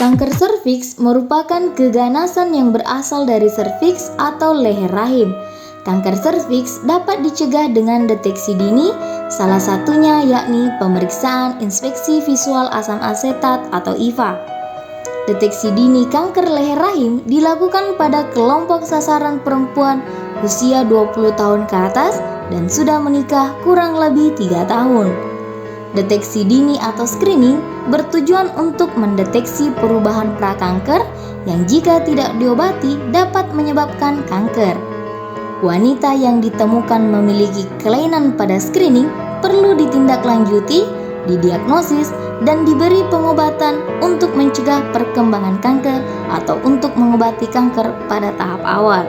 Kanker serviks merupakan keganasan yang berasal dari serviks atau leher rahim. Kanker serviks dapat dicegah dengan deteksi dini, salah satunya yakni pemeriksaan inspeksi visual asam asetat atau IVA. Deteksi dini kanker leher rahim dilakukan pada kelompok sasaran perempuan usia 20 tahun ke atas dan sudah menikah kurang lebih 3 tahun. Deteksi dini atau screening bertujuan untuk mendeteksi perubahan prakanker yang jika tidak diobati dapat menyebabkan kanker. Wanita yang ditemukan memiliki kelainan pada screening perlu ditindaklanjuti, didiagnosis, dan diberi pengobatan untuk mencegah perkembangan kanker atau untuk mengobati kanker pada tahap awal.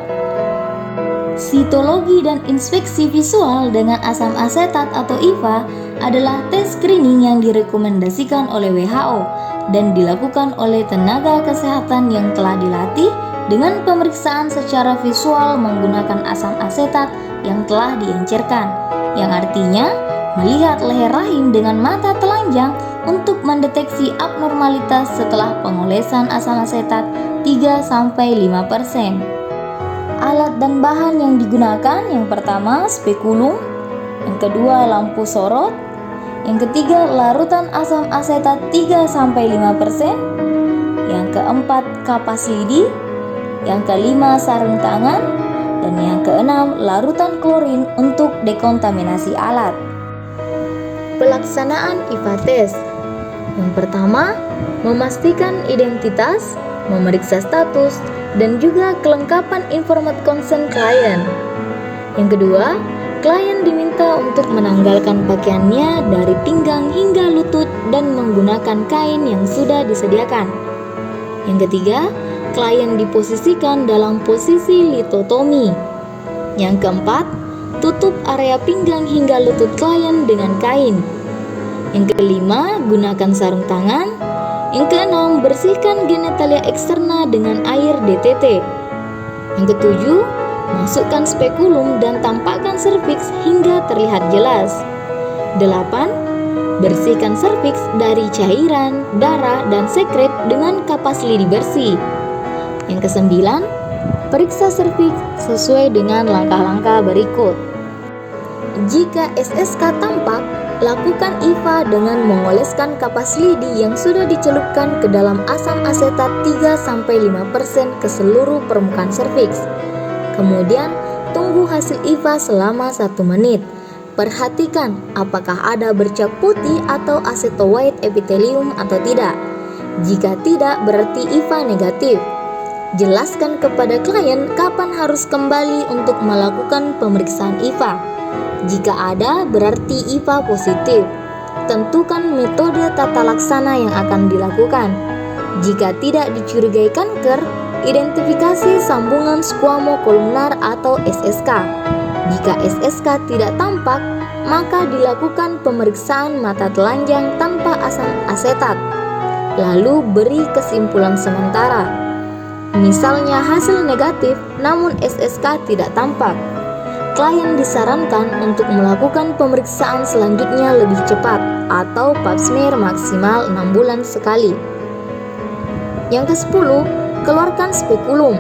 Sitologi dan inspeksi visual dengan asam asetat atau IVA adalah tes screening yang direkomendasikan oleh WHO dan dilakukan oleh tenaga kesehatan yang telah dilatih dengan pemeriksaan secara visual menggunakan asam asetat yang telah diencerkan, yang artinya melihat leher rahim dengan mata telanjang untuk mendeteksi abnormalitas setelah pengolesan asam asetat 3-5%. Alat dan bahan yang digunakan yang pertama spekulum, yang kedua lampu sorot, yang ketiga larutan asam asetat 3-5%, yang keempat kapas lidi, yang kelima sarung tangan, dan yang keenam larutan klorin untuk dekontaminasi alat. Pelaksanaan IVA test. Yang pertama, memastikan identitas, memeriksa status, dan juga kelengkapan informat consent klien. Yang kedua, klien diminta untuk menanggalkan pakaiannya dari pinggang hingga lutut dan menggunakan kain yang sudah disediakan. Yang ketiga, klien diposisikan dalam posisi litotomi. Yang keempat, tutup area pinggang hingga lutut klien dengan kain. Yang kelima, gunakan sarung tangan. Yang keenam, bersihkan genitalia eksterna dengan air DTT. Yang ketujuh, masukkan spekulum dan tampakkan serviks hingga terlihat jelas. 8. Bersihkan serviks dari cairan, darah, dan sekret dengan kapas lidi bersih. Yang kesembilan, periksa serviks sesuai dengan langkah-langkah berikut. Jika SSK tampak, lakukan IVA dengan mengoleskan kapas lidi yang sudah dicelupkan ke dalam asam asetat 3-5% ke seluruh permukaan serviks. Kemudian, tunggu hasil IVA selama 1 menit. Perhatikan apakah ada bercak putih atau acetoid epithelium atau tidak. Jika tidak, berarti IVA negatif. Jelaskan kepada klien kapan harus kembali untuk melakukan pemeriksaan IVA. Jika ada, berarti IVA positif. Tentukan metode tata laksana yang akan dilakukan. Jika tidak dicurigai kanker, identifikasi sambungan squamokolumnar atau SSK. Jika SSK tidak tampak, maka dilakukan pemeriksaan mata telanjang tanpa asam asetat. Lalu beri kesimpulan sementara. Misalnya hasil negatif namun SSK tidak tampak. Klien disarankan untuk melakukan pemeriksaan selanjutnya lebih cepat atau pap smear maksimal 6 bulan sekali. Yang ke-10, keluarkan spekulum.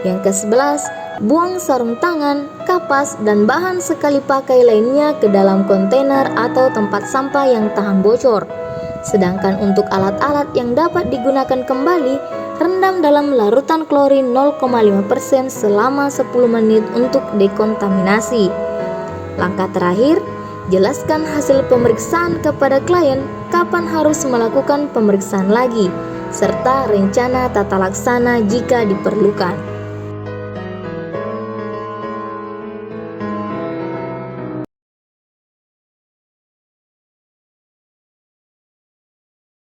Yang ke-11, buang sarung tangan, kapas, dan bahan sekali pakai lainnya ke dalam kontainer atau tempat sampah yang tahan bocor. Sedangkan untuk alat-alat yang dapat digunakan kembali, rendam dalam larutan klorin 0,5% selama 10 menit untuk dekontaminasi. Langkah terakhir, jelaskan hasil pemeriksaan kepada klien kapan harus melakukan pemeriksaan lagi, serta rencana tata laksana jika diperlukan.